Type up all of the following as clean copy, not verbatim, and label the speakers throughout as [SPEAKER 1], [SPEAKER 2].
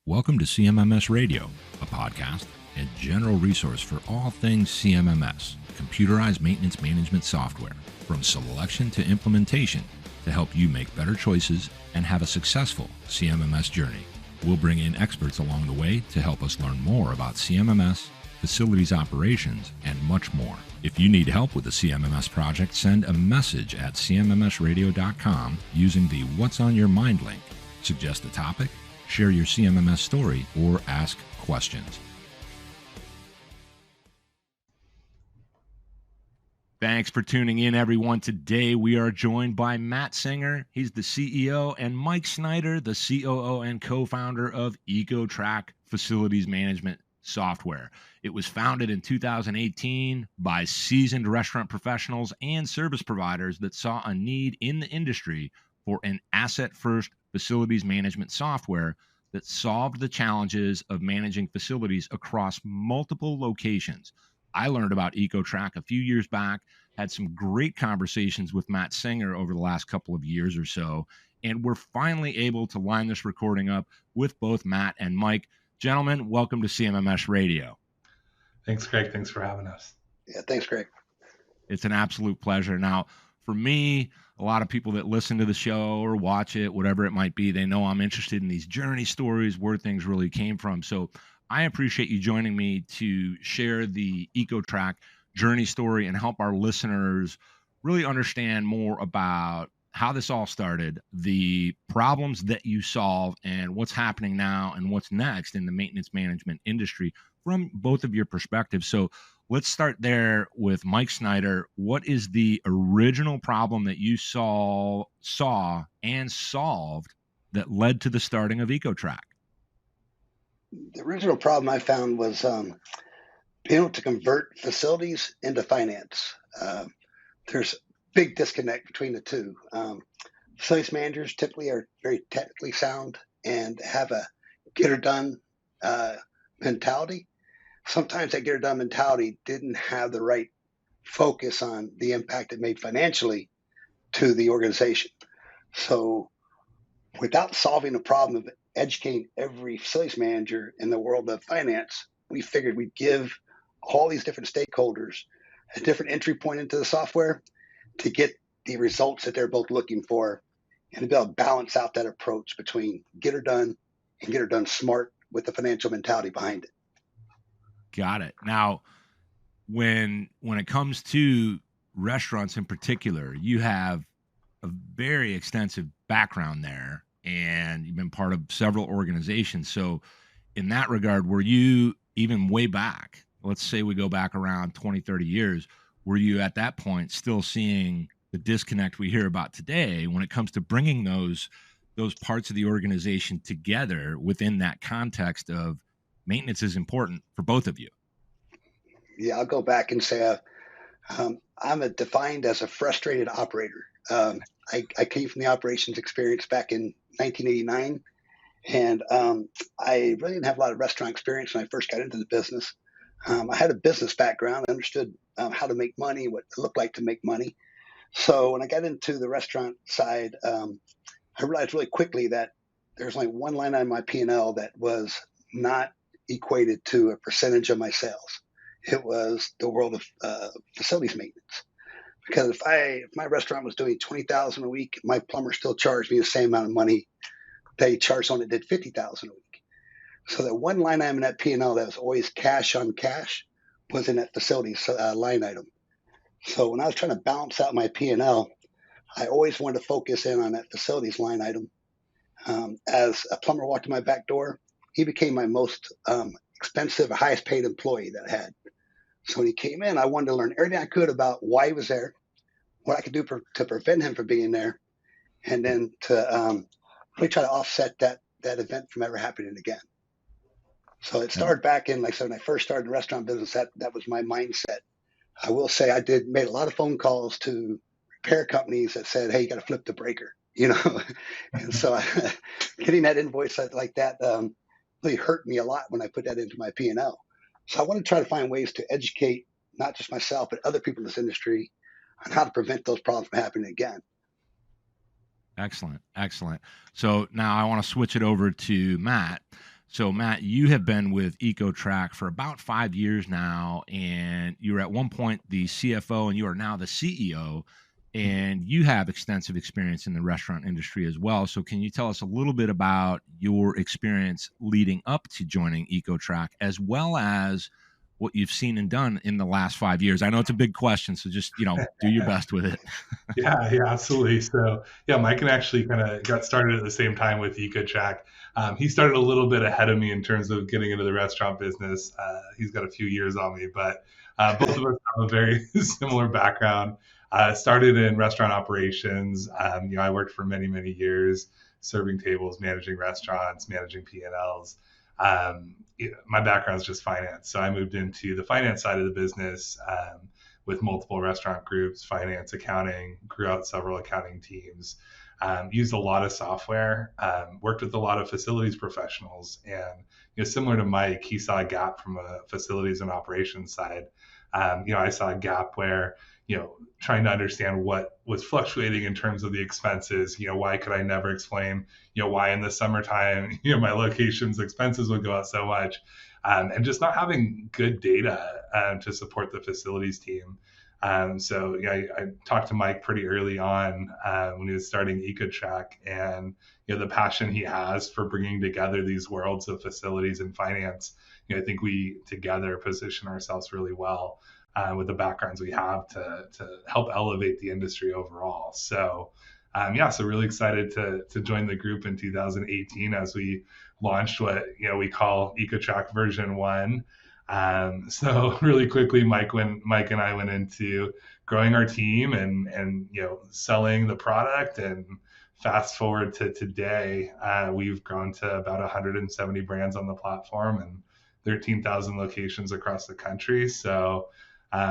[SPEAKER 1] Welcome to CMMS Radio, a podcast and general resource for all things CMMS, computerized maintenance management software, from selection to implementation to help you make better choices and have a successful CMMS journey. We'll bring in experts along the way to help us learn more about CMMS, facilities operations, and much more. If you need help with the CMMS project, send a message at CMMSradio.com using the What's on Your Mind link. Suggest a topic, share your CMMS story, or ask questions. Thanks for tuning in, everyone. Today we are joined by Matt Singer. He's the CEO, and Mike Snyder, the COO and co-founder of Ecotrak Facilities Management Software. It was founded in 2018 by seasoned restaurant professionals and service providers that saw a need in the industry for an asset-first facilities management software that solved the challenges of managing facilities across multiple locations. I learned about Ecotrak a few years back, had some great conversations with Matt Singer over the last couple of years or so, and we're finally able to line this recording up with both Matt and Mike. Gentlemen, welcome to CMMS Radio.
[SPEAKER 2] Thanks, Greg. Thanks for having us.
[SPEAKER 3] Yeah, thanks, Greg.
[SPEAKER 1] It's an absolute pleasure. Now, for me, a lot of people that listen to the show or watch it, whatever it might be, they know I'm interested in these journey stories, where things really came from. So I appreciate you joining me to share the Ecotrak journey story and help our listeners really understand more about how this all started, the problems that you solve, and what's happening now and what's next in the maintenance management industry from both of your perspectives. So let's start there with Mike Snyder. What is the original problem that you saw and solved that led to the starting of Ecotrak?
[SPEAKER 3] The original problem I found was being able to convert facilities into finance. There's a big disconnect between the two. Facilities managers typically are very technically sound and have a get-her-done mentality. Sometimes that get-her-done mentality didn't have the right focus on the impact it made financially to the organization. So without solving the problem of educating every facilities manager in the world of finance, we figured we'd give all these different stakeholders a different entry point into the software to get the results that they're both looking for, and to be able to balance out that approach between get her done and get her done smart with the financial mentality behind it.
[SPEAKER 1] Got it. Now, when it comes to restaurants in particular, you have a very extensive background there, and you've been part of several organizations. So in that regard, were you even way back, let's say we go back around 20, 30 years, were you at that point still seeing the disconnect we hear about today when it comes to bringing those parts of the organization together within that context of maintenance is important for both of you?
[SPEAKER 3] Yeah, I'll go back and say I'm defined as a frustrated operator. I came from the operations experience back in 1989, and I really didn't have a lot of restaurant experience when I first got into the business. I had a business background. I understood how to make money, what it looked like to make money. So when I got into the restaurant side, I realized really quickly that there's only one line on my P&L that was not equated to a percentage of my sales. It was the world of facilities maintenance. Because if my restaurant was doing $20,000 a week, my plumber still charged me the same amount of money they charged someone that did $50,000 a week. So that one line item in that P&L that was always cash on cash was in that facilities line item. So when I was trying to balance out my P&L, I always wanted to focus in on that facilities line item. As a plumber walked in my back door, he became my most expensive, highest paid employee that I had. So when he came in, I wanted to learn everything I could about why he was there, what I could do to prevent him from being there, and then to really try to offset that event from ever happening again. So it started back in, like I said, when I first started the restaurant business, that was my mindset. I will say I made a lot of phone calls to repair companies that said, hey, you got to flip the breaker, and so getting that invoice like that really hurt me a lot when I put that into my P&L. So I want to try to find ways to educate not just myself, but other people in this industry on how to prevent those problems from happening again.
[SPEAKER 1] Excellent. So now I want to switch it over to Matt. So, Matt, you have been with Ecotrak for about 5 years now, and you were at one point the CFO, and you are now the CEO, and you have extensive experience in the restaurant industry as well. So, can you tell us a little bit about your experience leading up to joining Ecotrak, as well as what you've seen and done in the last 5 years? I know it's a big question, so just do your best with it.
[SPEAKER 2] Yeah, absolutely. So, yeah, Mike and actually kind of got started at the same time with Ecotrak. He started a little bit ahead of me in terms of getting into the restaurant business. He's got a few years on me, but both of us have a very similar background. Started in restaurant operations. I worked for many, many years, serving tables, managing restaurants, managing P&Ls. My background is just finance, so I moved into the finance side of the business. With multiple restaurant groups, finance, accounting, grew out several accounting teams, used a lot of software, worked with a lot of facilities professionals. And similar to Mike, he saw a gap from a facilities and operations side. I saw a gap where, trying to understand what was fluctuating in terms of the expenses. Why could I never explain, why in the summertime, my location's expenses would go out so much. And just not having good data to support the facilities team. I talked to Mike pretty early on when he was starting Ecotrak, and the passion he has for bringing together these worlds of facilities and finance. I think we together position ourselves really well with the backgrounds we have to help elevate the industry overall. So really excited to join the group in 2018 as we launched what we call Ecotrak version 1. So really quickly, Mike and I went into growing our team and selling the product. And fast forward to today, we've grown to about 170 brands on the platform and 13,000 locations across the country. So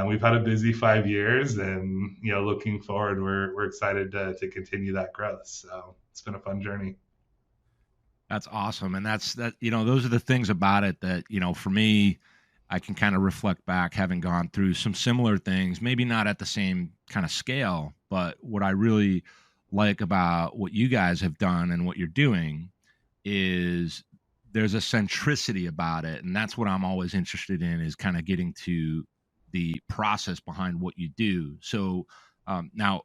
[SPEAKER 2] we've had a busy 5 years, and looking forward, we're excited to continue that growth. So it's been a fun journey.
[SPEAKER 1] That's awesome. And those are the things about it that, for me, I can kind of reflect back, having gone through some similar things, maybe not at the same kind of scale, but what I really like about what you guys have done and what you're doing is there's a centricity about it. And that's what I'm always interested in, is kind of getting to the process behind what you do. So now,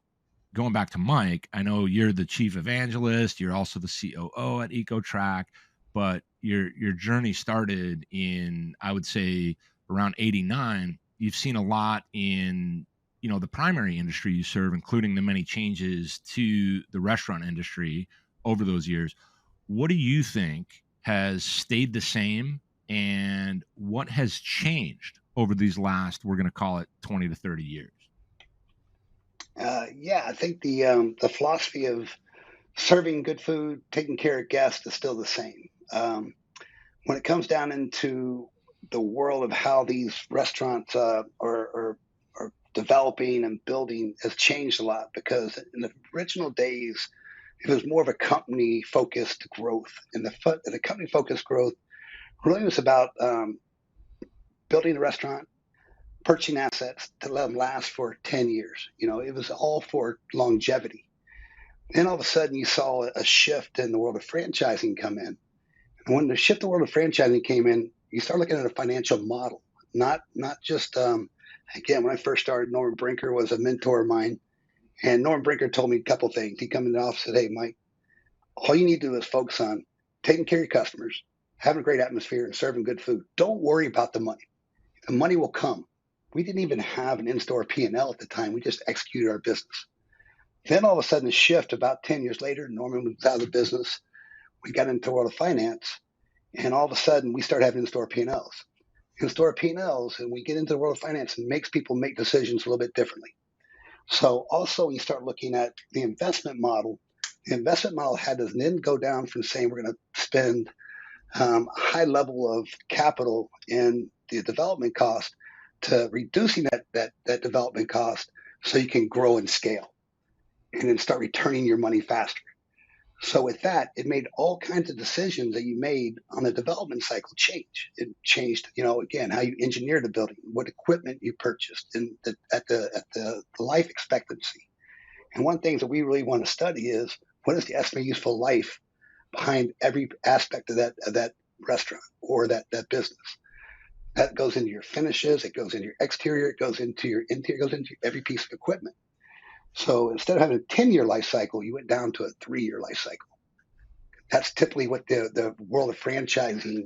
[SPEAKER 1] going back to Mike, I know you're the chief evangelist. You're also the COO at Ecotrak, but your journey started in, I would say, around 89. You've seen a lot in, the primary industry you serve, including the many changes to the restaurant industry over those years. What do you think has stayed the same, and what has changed over these last, we're going to call it 20 to 30 years?
[SPEAKER 3] I think the philosophy of serving good food, taking care of guests is still the same. When it comes down into the world of how these restaurants are developing and building has changed a lot, because in the original days, it was more of a company-focused growth. And the company-focused growth really was about building a restaurant, purchasing assets to let them last for 10 years. It was all for longevity. Then all of a sudden you saw a shift in the world of franchising come in. And when the shift in the world of franchising came in, you start looking at a financial model, not just, again, when I first started, Norman Brinker was a mentor of mine. And Norman Brinker told me a couple of things. He come in the office and said, "Hey, Mike, all you need to do is focus on taking care of your customers, having a great atmosphere, and serving good food. Don't worry about the money. The money will come." We didn't even have an in-store P&L at the time. We just executed our business. Then all of a sudden, a shift about 10 years later, Norman was out of the business. We got into the world of finance, and all of a sudden, we started having in-store P&Ls. In-store P&Ls, and we get into the world of finance, and makes people make decisions a little bit differently. So also, you start looking at the investment model. The investment model had to then go down from saying we're going to spend a high level of capital in the development cost to reducing that development cost so you can grow and scale and then start returning your money faster. So with that, it made all kinds of decisions that you made on the development cycle change. It changed, again, how you engineered the building, what equipment you purchased, and at the life expectancy. And one of the things that we really want to study is, what is the estimated useful life behind every aspect of that restaurant or that business. That goes into your finishes, it goes into your exterior, it goes into your interior, it goes into every piece of equipment. So instead of having a 10-year life cycle, you went down to a 3-year life cycle. That's typically what the world of franchising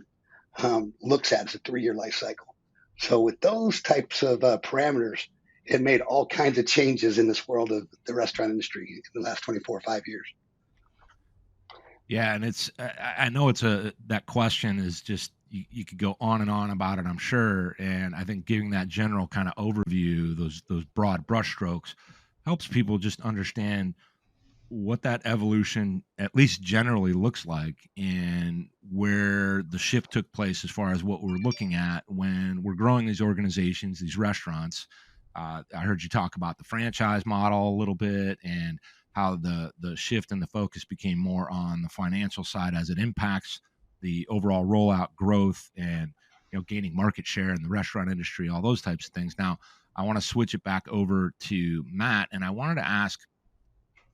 [SPEAKER 3] looks at, as a 3-year life cycle. So with those types of parameters, it made all kinds of changes in this world of the restaurant industry in the last 24 or 5 years.
[SPEAKER 1] Yeah, and it's I know that question is just you could go on and on about it, I'm sure, and I think giving that general kind of overview, those broad brushstrokes, helps people just understand what that evolution at least generally looks like and where the shift took place as far as what we're looking at when we're growing these organizations, these restaurants. I heard you talk about the franchise model a little bit and how the shift and the focus became more on the financial side as it impacts the overall rollout growth and gaining market share in the restaurant industry, all those types of things. Now I want to switch it back over to Matt, and I wanted to ask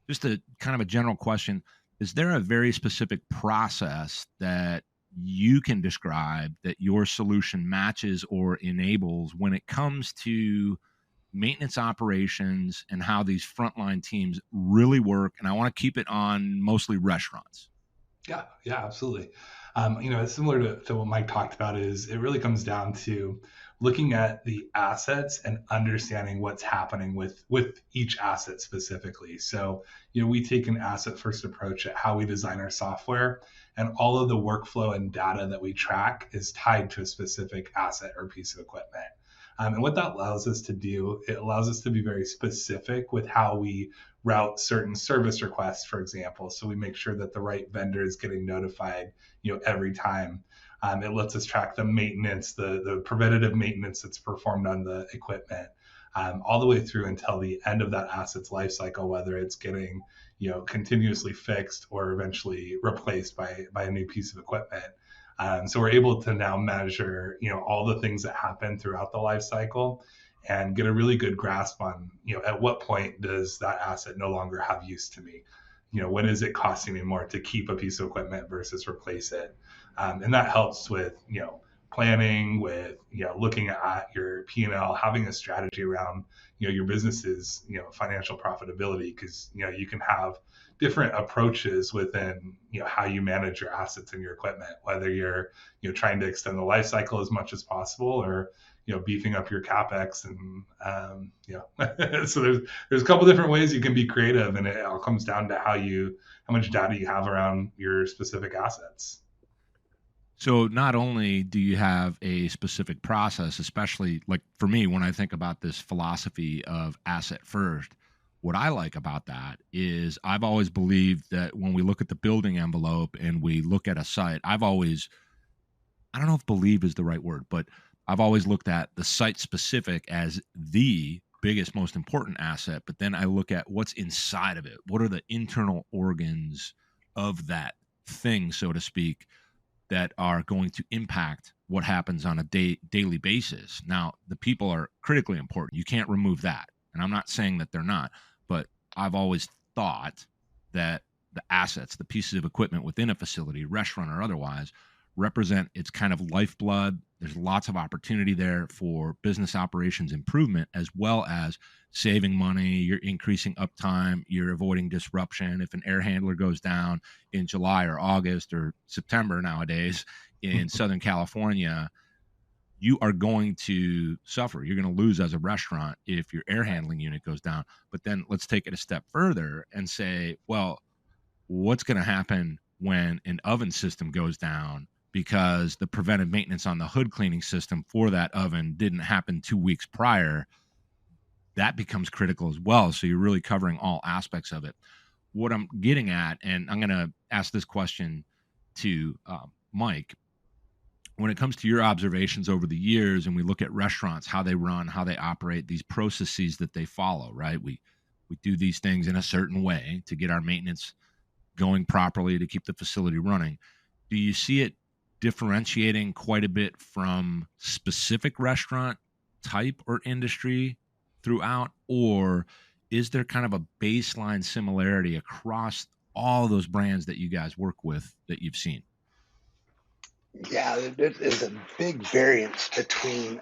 [SPEAKER 1] just a kind of a general question. Is there a very specific process that you can describe that your solution matches or enables when it comes to maintenance operations and how these frontline teams really work? And I want to keep it on mostly restaurants.
[SPEAKER 2] Yeah, absolutely. It's similar to what Mike talked about. Is it really comes down to looking at the assets and understanding what's happening with each asset specifically. So, we take an asset first approach at how we design our software, and all of the workflow and data that we track is tied to a specific asset or piece of equipment. And what that allows us to do, it allows us to be very specific with how we route certain service requests, for example. So we make sure that the right vendor is getting notified, every time. It lets us track the maintenance, the preventative maintenance that's performed on the equipment, all the way through until the end of that asset's life cycle, whether it's getting, continuously fixed or eventually replaced by a new piece of equipment. So we're able to now measure, all the things that happen throughout the life cycle and get a really good grasp on, at what point does that asset no longer have use to me? When is it costing me more to keep a piece of equipment versus replace it? And that helps with, planning, with, looking at your P&L, having a strategy around, your business's, financial profitability, because, you can have different approaches within, how you manage your assets and your equipment, whether you're, trying to extend the life cycle as much as possible, or, beefing up your CapEx. And, so there's a couple different ways you can be creative, and it all comes down to how much data you have around your specific assets.
[SPEAKER 1] So not only do you have a specific process, especially like for me, when I think about this philosophy of asset first, what I like about that is I've always believed that when we look at the building envelope and we look at a site, I don't know if believe is the right word, but I've always looked at the site specific as the biggest, most important asset. But then I look at what's inside of it. What are the internal organs of that thing, so to speak, that are going to impact what happens on a daily basis. Now, the people are critically important. You can't remove that. And I'm not saying that they're not, but I've always thought that the assets, the pieces of equipment within a facility, restaurant or otherwise, represent its kind of lifeblood. There's lots of opportunity there for business operations improvement, as well as saving money. You're increasing uptime. You're avoiding disruption. If an air handler goes down in July or August or September nowadays in Southern California, you are going to suffer. You're going to lose as a restaurant if your air handling unit goes down. But then let's take it a step further and say, well, what's going to happen when an oven system goes down because the preventive maintenance on the hood cleaning system for that oven didn't happen 2 weeks prior? That becomes critical as well. So you're really covering all aspects of it. What I'm getting at, and I'm going to ask this question to Mike, when it comes to your observations over the years, and we look at restaurants, how they run, how they operate, these processes that they follow, right? We do these things in a certain way to get our maintenance going properly, to keep the facility running. Do you see it differentiating quite a bit from specific restaurant type or industry throughout, or is there kind of a baseline similarity across all those brands that you guys work with that you've seen?
[SPEAKER 3] Yeah, there's a big variance between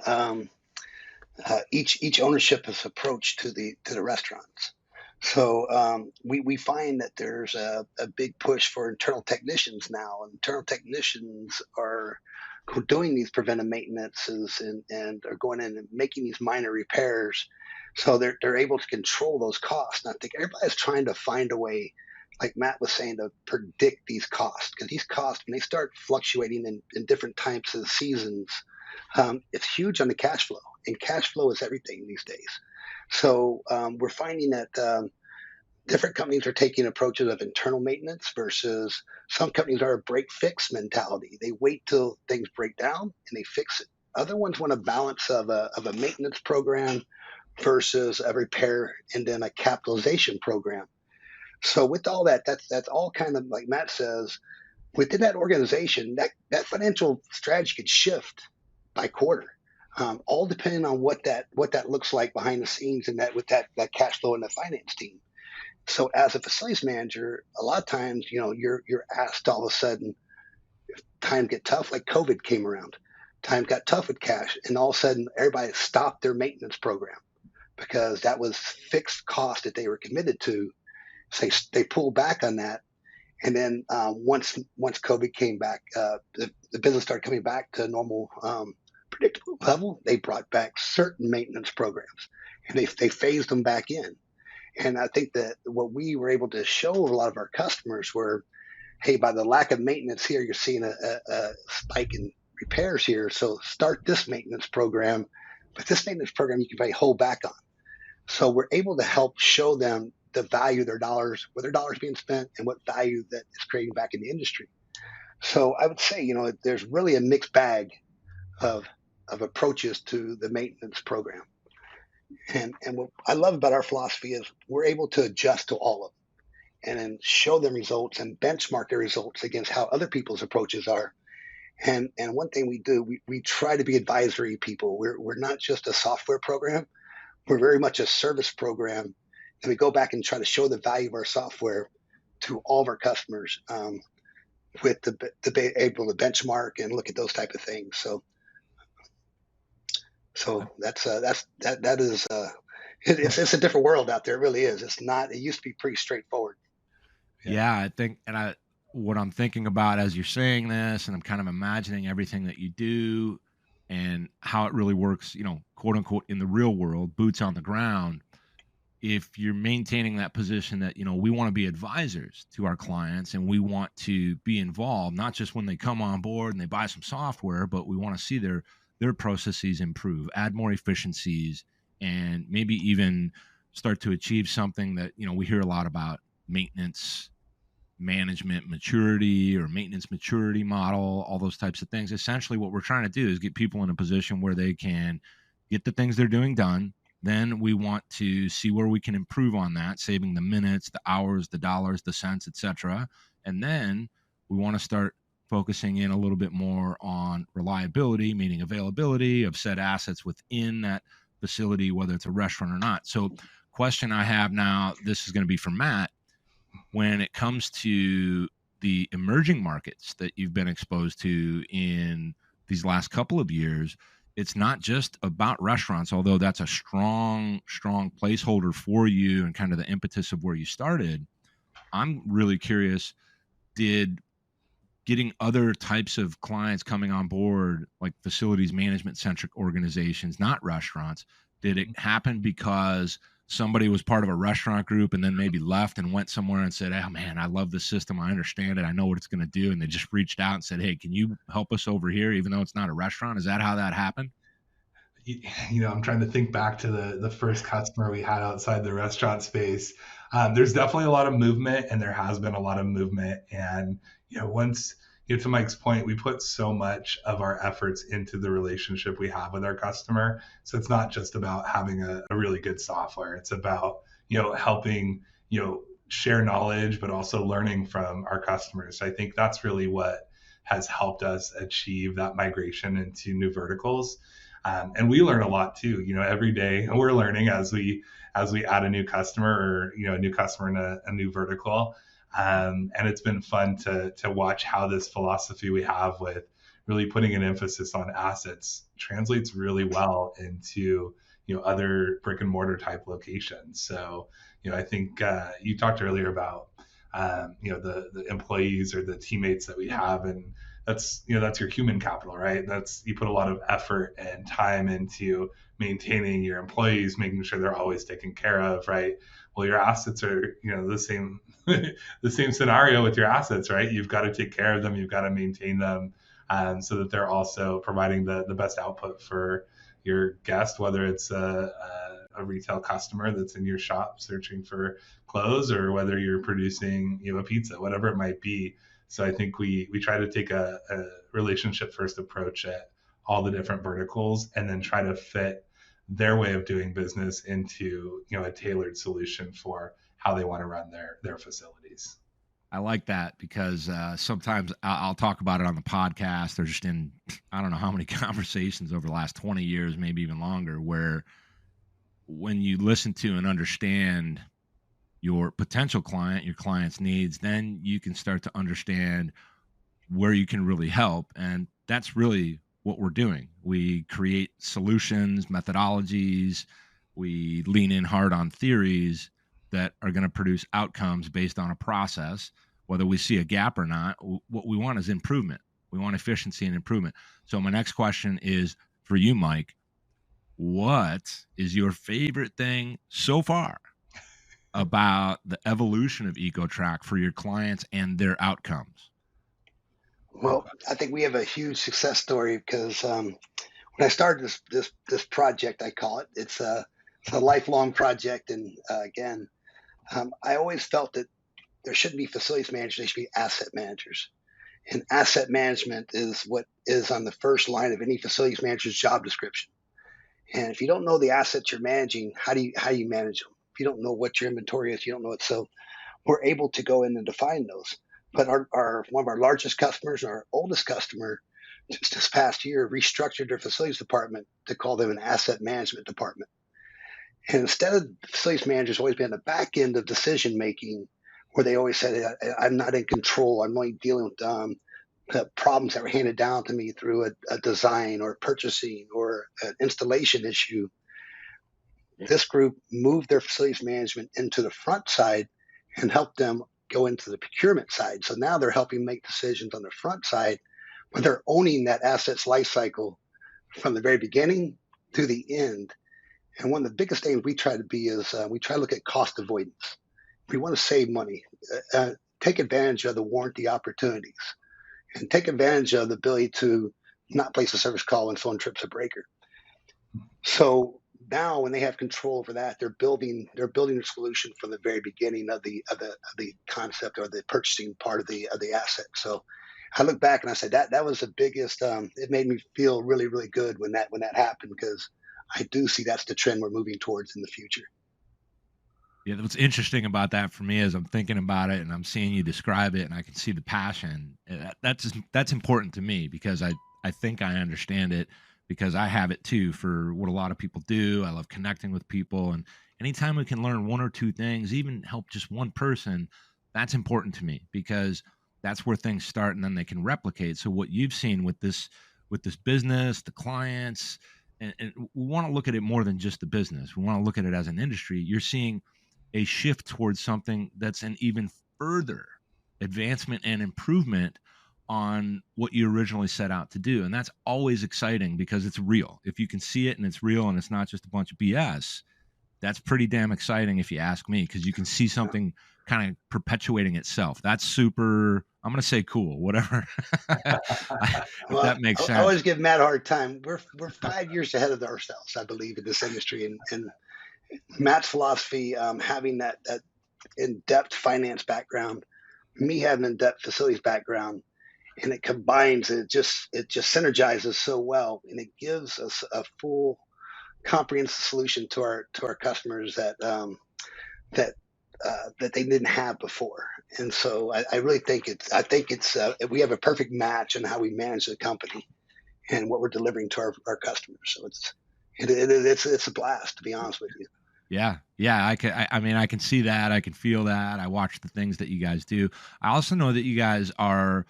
[SPEAKER 3] each ownership's approach to the restaurants. So we find that there's a big push for internal technicians now. Internal technicians are doing these preventive maintenances and are going in and making these minor repairs. So they're able to control those costs. And I think everybody's trying to find a way, like Matt was saying, to predict these costs, because these costs, when they start fluctuating in different types of seasons, it's huge on the cash flow, and cash flow is everything these days. So we're finding that different companies are taking approaches of internal maintenance versus some companies are a break fix mentality. They wait till things break down and they fix it. Other ones want a balance of a maintenance program versus a repair and then a capitalization program. So with all that, that's all kind of like Matt says, within that organization, that financial strategy could shift by quarter, all depending on what that looks like behind the scenes and that with that cash flow and the finance team. So as a facilities manager, a lot of times, you're asked all of a sudden, times get tough, like COVID came around. Times got tough with cash, and all of a sudden, everybody stopped their maintenance program because that was fixed cost that they were committed to. So they pulled back on that, and then once COVID came back, the business started coming back to normal, predictable level. They brought back certain maintenance programs, and they phased them back in. And I think that what we were able to show a lot of our customers were, hey, by the lack of maintenance here, you're seeing a spike in repairs here. So start this maintenance program, but this maintenance program you can probably hold back on. So we're able to help show them the value of their dollars, where their dollars being spent, and what value that is creating back in the industry. So I would say, there's really a mixed bag of approaches to the maintenance program. And what I love about our philosophy is we're able to adjust to all of them and then show them results and benchmark their results against how other people's approaches are. And one thing we do, we try to be advisory people. We're not just a software program. We're very much a service program. And we go back and try to show the value of our software to all of our customers, with to be able to benchmark and look at those type of things. So that is it's a different world out there. It really is. It's not. It used to be pretty straightforward.
[SPEAKER 1] Yeah, I think, and what I'm thinking about as you're saying this, and I'm kind of imagining everything that you do and how it really works, quote unquote, in the real world, boots on the ground. If you're maintaining that position that, we want to be advisors to our clients and we want to be involved, not just when they come on board and they buy some software, but we want to see their processes improve, add more efficiencies, and maybe even start to achieve something that, we hear a lot about, maintenance management maturity or maintenance maturity model, all those types of things. Essentially what we're trying to do is get people in a position where they can get the things they're doing done. Then we want to see where we can improve on that, saving the minutes, the hours, the dollars, the cents, etc. And then we want to start focusing in a little bit more on reliability, meaning availability of said assets within that facility, whether it's a restaurant or not. So question I have now, this is going to be for Matt. When it comes to the emerging markets that you've been exposed to in these last couple of years, it's not just about restaurants, although that's a strong placeholder for you and kind of the impetus of where you started. I'm really curious, did getting other types of clients coming on board, like facilities management centric organizations, not restaurants, did it happen because somebody was part of a restaurant group and then maybe left and went somewhere and said, oh man, I love this system, I understand it, I know what it's going to do, and they just reached out and said, hey, can you help us over here even though it's not a restaurant? Is that how that happened?
[SPEAKER 2] I'm trying to think back to the first customer we had outside the restaurant space. There's definitely a lot of movement, and there has been a lot of movement. And once, to Mike's point, we put so much of our efforts into the relationship we have with our customer. So it's not just about having a really good software. It's about helping share knowledge, but also learning from our customers. I think that's really what has helped us achieve that migration into new verticals. And we learn a lot too, every day we're learning as we add a new customer or, a new customer in a new vertical. And it's been fun to watch how this philosophy we have with really putting an emphasis on assets translates really well into, other brick and mortar type locations. So, I think you talked earlier about, the employees or the teammates that we have, and that's your human capital, right? You put a lot of effort and time into maintaining your employees, making sure they're always taken care of, right? Well, your assets are, the same, the same scenario with your assets, right? You've got to take care of them. You've got to maintain them, so that they're also providing the best output for your guest, whether it's a retail customer that's in your shop searching for clothes, or whether you're producing, a pizza, whatever it might be. So I think we try to take a relationship first approach at all the different verticals, and then try to fit their way of doing business into, a tailored solution for how they want to run their facilities.
[SPEAKER 1] I like that, because sometimes I'll talk about it on the podcast. They're just in, I don't know how many conversations over the last 20 years, maybe even longer, where when you listen to and understand your potential client, your client's needs, then you can start to understand where you can really help. And that's really what we're doing. We create solutions, methodologies, we lean in hard on theories that are going to produce outcomes based on a process. Whether we see a gap or not, what we want is improvement. We want efficiency and improvement. So my next question is for you, Mike. What is your favorite thing so far about the evolution of Ecotrak for your clients and their outcomes?
[SPEAKER 3] Well, I think we have a huge success story, because when I started this project, I call it, it's a lifelong project. And again, I always felt that there shouldn't be facilities managers, there should be asset managers. And asset management is what is on the first line of any facilities manager's job description. And if you don't know the assets you're managing, how do you manage them? If you don't know what your inventory is, you don't know it. So we're able to go in and define those. But our one of our largest customers, our oldest customer, just this past year restructured their facilities department to call them an asset management department. And instead of facilities managers always being on the back end of decision making, where they always said, I'm not in control, I'm only dealing with the problems that were handed down to me through a design or purchasing or an installation issue. This group moved their facilities management into the front side and helped them go into the procurement side. So now they're helping make decisions on the front side, but they're owning that asset's life cycle from the very beginning to the end. And one of the biggest things we try to be is we try to look at cost avoidance. We want to save money, take advantage of the warranty opportunities, and take advantage of the ability to not place a service call when someone trips a breaker. So now, when they have control over that, they're building a solution from the very beginning of the concept or the purchasing part of the asset. So I look back and I said that was the biggest. It made me feel really, really good when that happened, because I do see that's the trend we're moving towards in the future.
[SPEAKER 1] Yeah, what's interesting about that for me is I'm thinking about it and I'm seeing you describe it, and I can see the passion. That's important to me, because I think I understand it, because I have it too for what a lot of people do. I love connecting with people, and anytime we can learn one or two things, even help just one person, that's important to me, because that's where things start and then they can replicate. So what you've seen with this business, the clients, and we want to look at it more than just the business. We want to look at it as an industry. You're seeing a shift towards something that's an even further advancement and improvement on what you originally set out to do. And that's always exciting, because it's real. If you can see it and it's real and it's not just a bunch of BS, that's pretty damn exciting if you ask me, because you can see something kind of perpetuating itself. That's super, I'm going to say cool, whatever. Well, that makes sense.
[SPEAKER 3] I always give Matt a hard time. We're 5 years ahead of ourselves, I believe, in this industry. And Matt's philosophy, having that in-depth finance background, me having an in-depth facilities background, and it combines, it just synergizes so well, and it gives us a full comprehensive solution to our customers that they didn't have before. And so I really think it's we have a perfect match in how we manage the company and what we're delivering to our customers. So it's a blast, to be honest with you.
[SPEAKER 1] Yeah. I can see that. I can feel that. I watch the things that you guys do. I also know that you guys are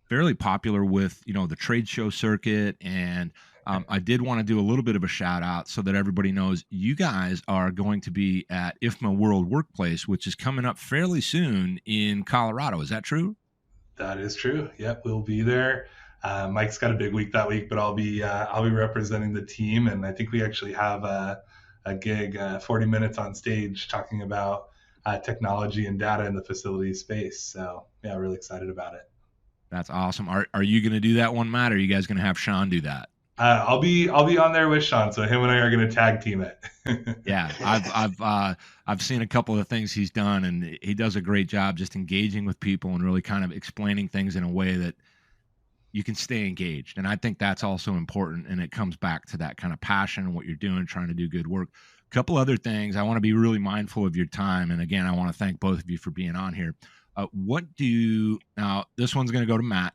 [SPEAKER 1] fairly popular with, the trade show circuit. And I did want to do a little bit of a shout out so that everybody knows you guys are going to be at IFMA World Workplace, which is coming up fairly soon in Colorado. Is that true?
[SPEAKER 2] That is true. Yep, we'll be there. Mike's got a big week that week, but I'll be representing the team, and I think we actually have a gig, 40 minutes on stage talking about technology and data in the facility space. So yeah, really excited about it.
[SPEAKER 1] That's awesome. Are you going to do that one, Matt? Or are you guys going to have Sean do that?
[SPEAKER 2] I'll be on there with Sean, so him and I are going to tag team it.
[SPEAKER 1] Yeah, I've seen a couple of things he's done, and he does a great job just engaging with people and really kind of explaining things in a way that you can stay engaged. And I think that's also important, and it comes back to that kind of passion and what you're doing, trying to do good work. A couple other things. I want to be really mindful of your time, and again, I want to thank both of you for being on here. Now this one's going to go to Matt.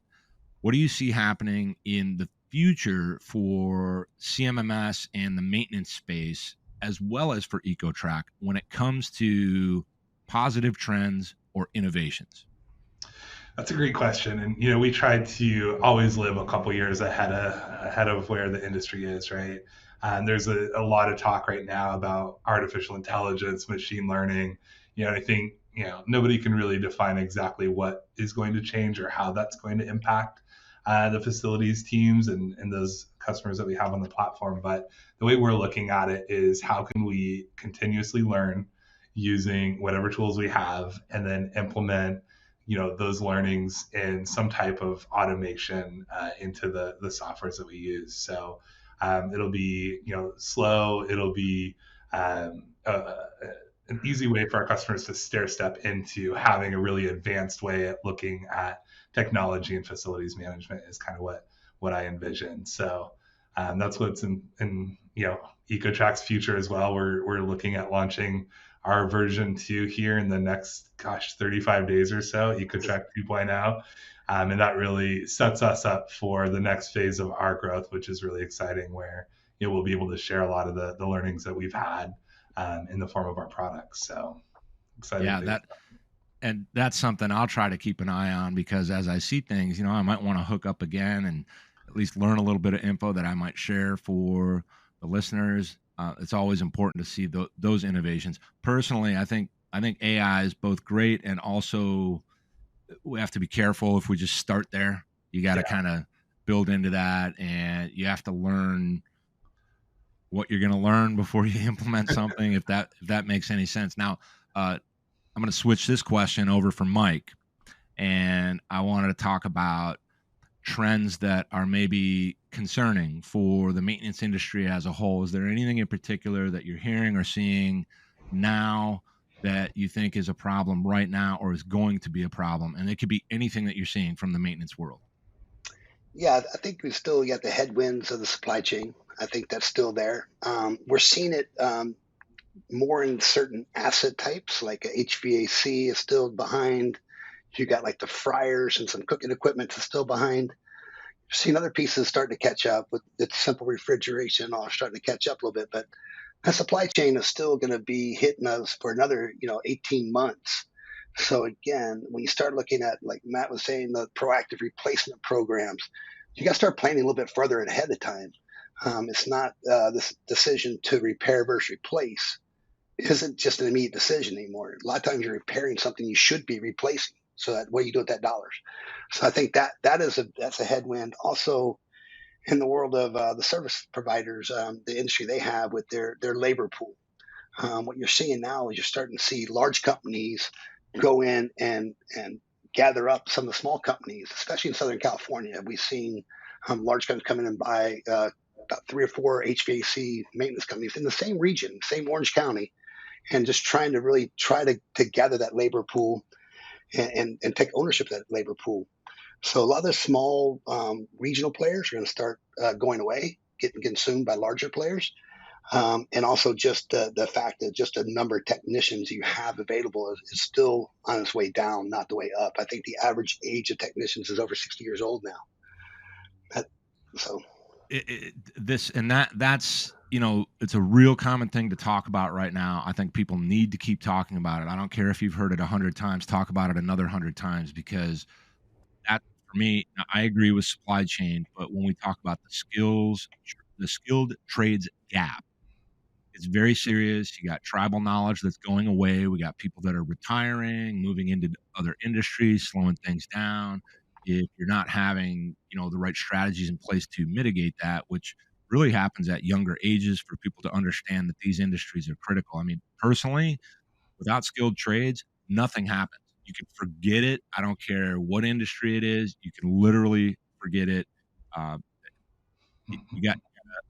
[SPEAKER 1] What do you see happening in the future for CMMS and the maintenance space, as well as for Ecotrak, when it comes to positive trends or innovations?
[SPEAKER 2] That's a great question, and we try to always live a couple years ahead of where the industry is, right? And there's a lot of talk right now about artificial intelligence, machine learning. I think nobody can really define exactly what is going to change or how that's going to impact the facilities teams and those customers that we have on the platform. But the way we're looking at it is how can we continuously learn using whatever tools we have and then implement those learnings in some type of automation into the softwares that we use. So it'll be slow. It'll be an easy way for our customers to stair step into having a really advanced way at looking at technology and facilities management is kind of what I envision. So that's what's in Ecotrak's future as well. We're looking at launching our version 2 here in the next 35 days or so, Ecotrak 2.0. And that really sets us up for the next phase of our growth, which is really exciting, where we'll be able to share a lot of the learnings that we've had in the form of our products. So excited.
[SPEAKER 1] Yeah, that's something I'll try to keep an eye on, because as I see things, I might want to hook up again and at least learn a little bit of info that I might share for the listeners. It's always important to see those innovations. Personally, I think AI is both great, and also we have to be careful if we just start there. You got to kind of build into that, and you have to learn what you're going to learn before you implement something, if that makes any sense. Now, I'm going to switch this question over for Mike, and I wanted to talk about trends that are maybe concerning for the maintenance industry as a whole. Is there anything in particular that you're hearing or seeing now that you think is a problem right now or is going to be a problem? And it could be anything that you're seeing from the maintenance world.
[SPEAKER 3] Yeah, I think we still got the headwinds of the supply chain. I think that's still there. We're seeing it more in certain asset types, like HVAC is still behind. You got like the fryers and some cooking equipment is still behind. You're seeing other pieces starting to catch up with its simple refrigeration, all starting to catch up a little bit. But the supply chain is still going to be hitting us for another 18 months. So again, when you start looking at, like Matt was saying, the proactive replacement programs, you got to start planning a little bit further ahead of time. It's not this decision to repair versus replace isn't just an immediate decision anymore. A lot of times you're repairing something you should be replacing. So that, what do you do with that dollars? So I think that's a headwind. Also, in the world of the service providers, the industry they have with their labor pool. What you're seeing now is you're starting to see large companies go in and gather up some of the small companies, especially in Southern California. We've seen large companies come in and buy about 3 or 4 HVAC maintenance companies in the same region, same Orange County, and just trying to gather that labor pool and take ownership of that labor pool. So a lot of the small regional players are going to start going away, getting consumed by larger players. And also just the fact that just the number of technicians you have available is still on its way down, not the way up. I think the average age of technicians is over 60 years old now.
[SPEAKER 1] That's it's a real common thing to talk about right now. I think people need to keep talking about it. I don't care if you've heard it 100 times, talk about it another 100 times, because that for for me, I agree with supply chain, but when we talk about the skilled trades gap, it's very serious. You got tribal knowledge that's going away. We got people that are retiring, moving into other industries, slowing things down. If you're not having, the right strategies in place to mitigate that, which really happens at younger ages for people to understand that these industries are critical. I mean, personally, without skilled trades, nothing happens. You can forget it. I don't care what industry it is. You can literally forget it. Uh, you got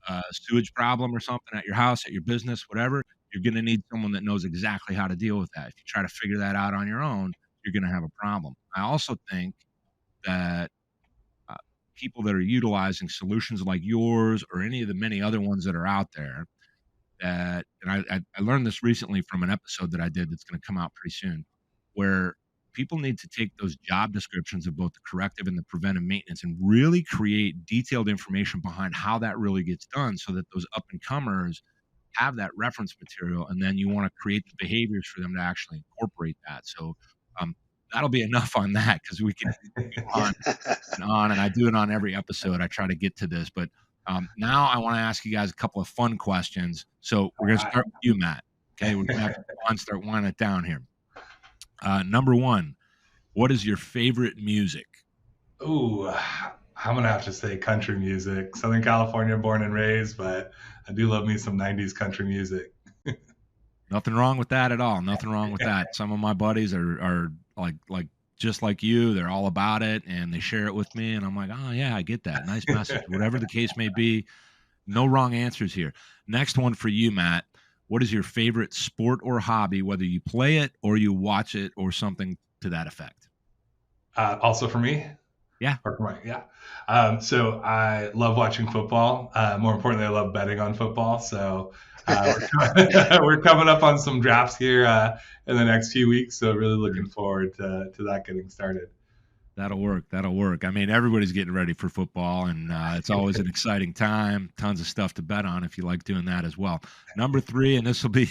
[SPEAKER 1] a sewage problem or something at your house, at your business, whatever, you're going to need someone that knows exactly how to deal with that. If you try to figure that out on your own, you're going to have a problem. I also think that uh, people that are utilizing solutions like yours or any of the many other ones that are out there, and I learned this recently from an episode that I did that's going to come out pretty soon, where people need to take those job descriptions of both the corrective and the preventive maintenance and really create detailed information behind how that really gets done so that those up and comers have that reference material, and then you want to create the behaviors for them to actually incorporate that. So that'll be enough on that, because we can go on, and I do it on every episode. I try to get to this, but now I want to ask you guys a couple of fun questions. So we're going to start with you, Matt. Okay, we're going to have to start winding it down here. Number one, what is your favorite music?
[SPEAKER 2] Ooh, I'm gonna have to say country music. Southern California, born and raised, but I do love me some '90s country music.
[SPEAKER 1] Nothing wrong with that at all. Nothing wrong with that. Some of my buddies are like just like you. They're all about it, and they share it with me, and I'm like, oh yeah, I get that. Nice message. Whatever the case may be, no wrong answers here. Next one for you, Matt. What is your favorite sport or hobby, whether you play it or you watch it or something to that effect?
[SPEAKER 2] Also for me?
[SPEAKER 1] Yeah.
[SPEAKER 2] So I love watching football. More importantly, I love betting on football. So we're coming up on some drafts here in the next few weeks. So really looking forward to that getting started.
[SPEAKER 1] That'll work. I mean, everybody's getting ready for football, and it's always an exciting time. Tons of stuff to bet on if you like doing that as well. Number 3, and this will be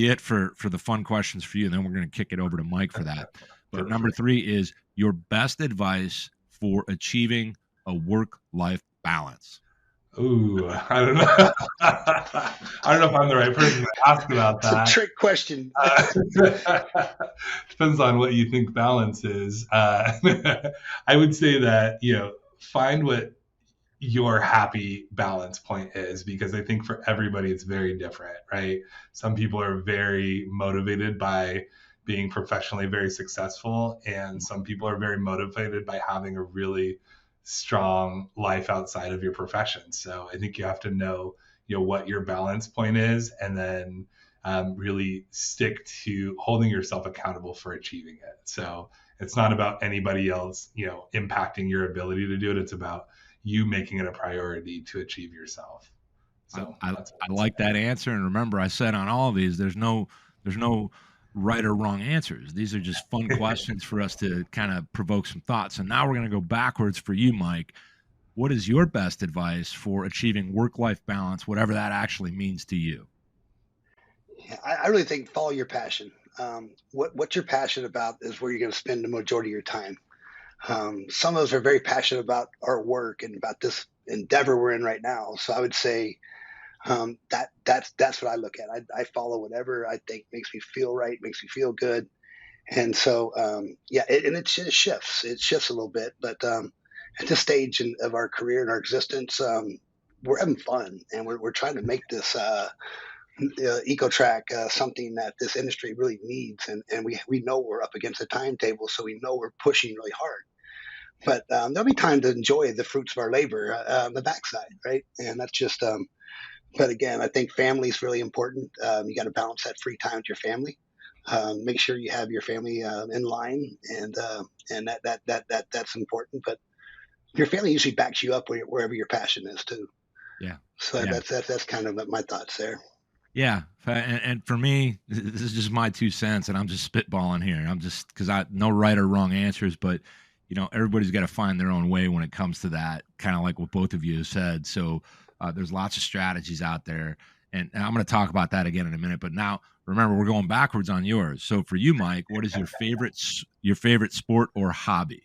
[SPEAKER 1] it for the fun questions for you, and then we're going to kick it over to Mike for that. But number 3 is your best advice for achieving a work-life balance.
[SPEAKER 2] Ooh, I don't know. I don't know if I'm the right person to ask about that.
[SPEAKER 3] It's a trick question.
[SPEAKER 2] Depends on what you think balance is. I would say that, find what your happy balance point is, because I think for everybody it's very different, right? Some people are very motivated by being professionally very successful, and some people are very motivated by having a really strong life outside of your profession. So I think you have to know, what your balance point is, and then really stick to holding yourself accountable for achieving it. So it's not about anybody else, impacting your ability to do it. It's about you making it a priority to achieve yourself. So
[SPEAKER 1] I like that answer. And remember, I said on all of these, there's no right or wrong answers. These are just fun questions for us to kind of provoke some thoughts. And now we're going to go backwards for you, Mike. What is your best advice for achieving work-life balance, whatever that actually means to you?
[SPEAKER 3] I really think follow your passion. What you're passionate about is where you're going to spend the majority of your time. Some of us are very passionate about our work and about this endeavor we're in right now. So I would say that's what I look at. I follow whatever I think makes me feel right, makes me feel good. And so, it shifts. It shifts a little bit, but at this stage of our career and our existence, we're having fun, and we're trying to make this Ecotrak something that this industry really needs. And we know we're up against a timetable, so we know we're pushing really hard. But there'll be time to enjoy the fruits of our labor on the backside, right? And that's just but again, I think family is really important. You got to balance that free time with your family. Make sure you have your family in line, and that's important. But your family usually backs you up wherever your passion is too.
[SPEAKER 1] Yeah.
[SPEAKER 3] So yeah. That's kind of my thoughts there.
[SPEAKER 1] Yeah, and for me, this is just my 2 cents, and I'm just spitballing here. I'm just because no right or wrong answers, but everybody's got to find their own way when it comes to that. Kind of like what both of you have said. So. There's lots of strategies out there, and I'm going to talk about that again in a minute. But now, remember, we're going backwards on yours. So for you, Mike, what is your favorite sport or hobby?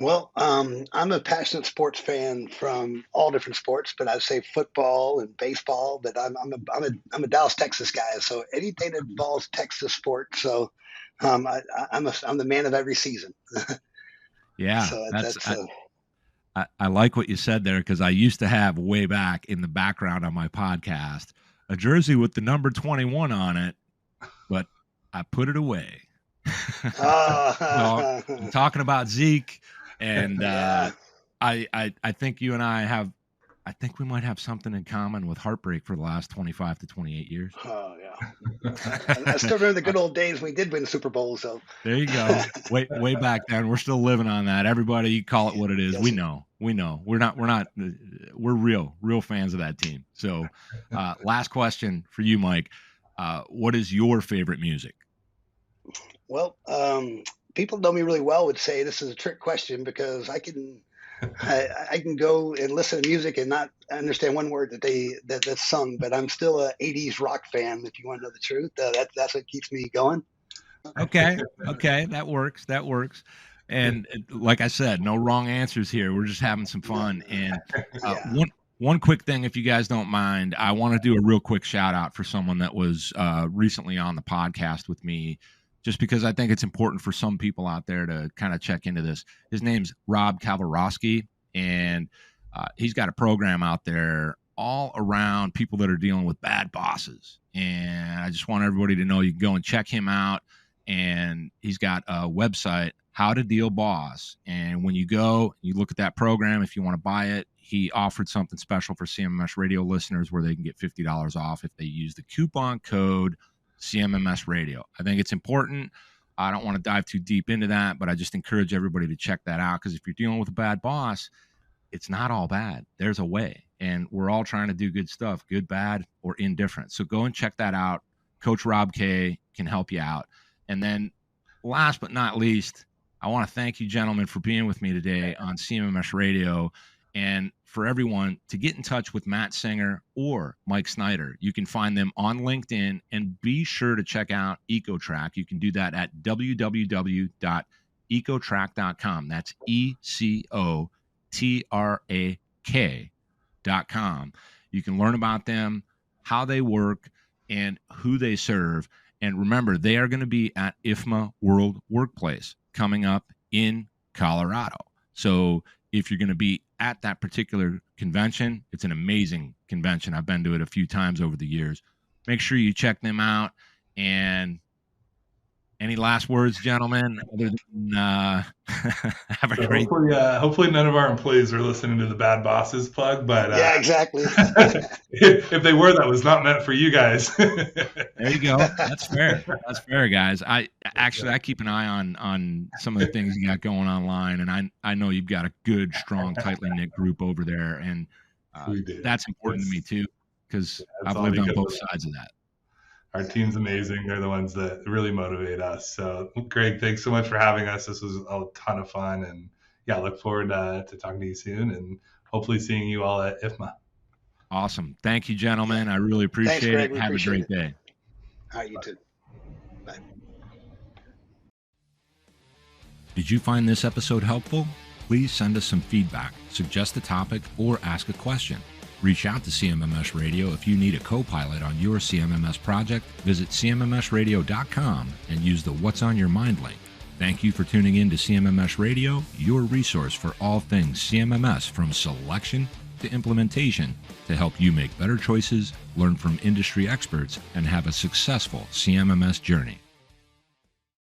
[SPEAKER 3] Well, I'm a passionate sports fan from all different sports, but I'd say football and baseball. But I'm a Dallas, Texas guy, so anything that involves Texas sports. So I'm the man of every season.
[SPEAKER 1] Yeah,
[SPEAKER 3] So
[SPEAKER 1] I like what you said there, because I used to have way back in the background on my podcast a jersey with the number 21 on it, but I put it away. So I'm talking about Zeke, and
[SPEAKER 3] yeah.
[SPEAKER 1] I think you and I might have something in common with heartbreak for the last 25 to 28 years.
[SPEAKER 3] Oh yeah. I still remember the good old days when we did win the Super Bowl. So
[SPEAKER 1] there you go. Way back then. We're still living on that. Everybody call it what it is.
[SPEAKER 3] Yes.
[SPEAKER 1] We know. We're real fans of that team. So last question for you, Mike. What is your favorite music?
[SPEAKER 3] Well, people know me really well would say this is a trick question, because I can go and listen to music and not understand one word that's sung, but I'm still a 80s rock fan. If you want to know the truth, that's what keeps me going.
[SPEAKER 1] Okay, that works. And like I said, no wrong answers here. We're just having some fun. And one quick thing, if you guys don't mind, I want to do a real quick shout out for someone that was recently on the podcast with me, just because I think it's important for some people out there to kind of check into this. His name's Rob Kavarowski, and he's got a program out there all around people that are dealing with bad bosses. And I just want everybody to know you can go and check him out. And he's got a website, How to Deal Boss. And when you go, you look at that program, if you want to buy it, he offered something special for CMMS radio listeners where they can get $50 off if they use the coupon code CMMSradio. I think it's important. I don't want to dive too deep into that, but I just encourage everybody to check that out, because if you're dealing with a bad boss, it's not all bad. There's a way, and we're all trying to do good stuff, good, bad, or indifferent. So go and check that out. Coach Rob K can help you out. And then last but not least, I want to thank you, gentlemen, for being with me today on CMMS Radio. And for everyone to get in touch with Matt Singer or Mike Snyder, you can find them on LinkedIn, and be sure to check out Ecotrak. You can do that at www.ecotrak.com. That's ECOTRAK.com. You can learn about them, how they work, and who they serve. And remember, they are going to be at IFMA World Workplace coming up in Colorado. So if you're going to be at that particular convention, it's an amazing convention. I've been to it a few times over the years. Make sure you check them out. And any last words, gentlemen, other than have a great...
[SPEAKER 2] Hopefully none of our employees are listening to the Bad Bosses plug, but
[SPEAKER 3] yeah, exactly.
[SPEAKER 2] if they were, that was not meant for you guys.
[SPEAKER 1] There you go. That's fair, guys. I keep an eye on some of the things you got going online, and I know you've got a good, strong, tightly knit group over there, and that's important to me too, because I've lived on both sides of that.
[SPEAKER 2] Our team's amazing. They're the ones that really motivate us. So, Greg, thanks so much for having us. This was a ton of fun. And, yeah, look forward to talking to you soon and hopefully seeing you all at IFMA.
[SPEAKER 1] Awesome. Thank you, gentlemen. I really appreciate it. Have a great day.
[SPEAKER 3] All right, you too. Bye.
[SPEAKER 1] Did you find this episode helpful? Please send us some feedback, suggest a topic, or ask a question. Reach out to CMMS Radio if you need a co-pilot on your CMMS project. Visit CMMSradio.com and use the What's on Your Mind link. Thank you for tuning in to CMMS Radio, your resource for all things CMMS, from selection to implementation, to help you make better choices, learn from industry experts, and have a successful CMMS journey.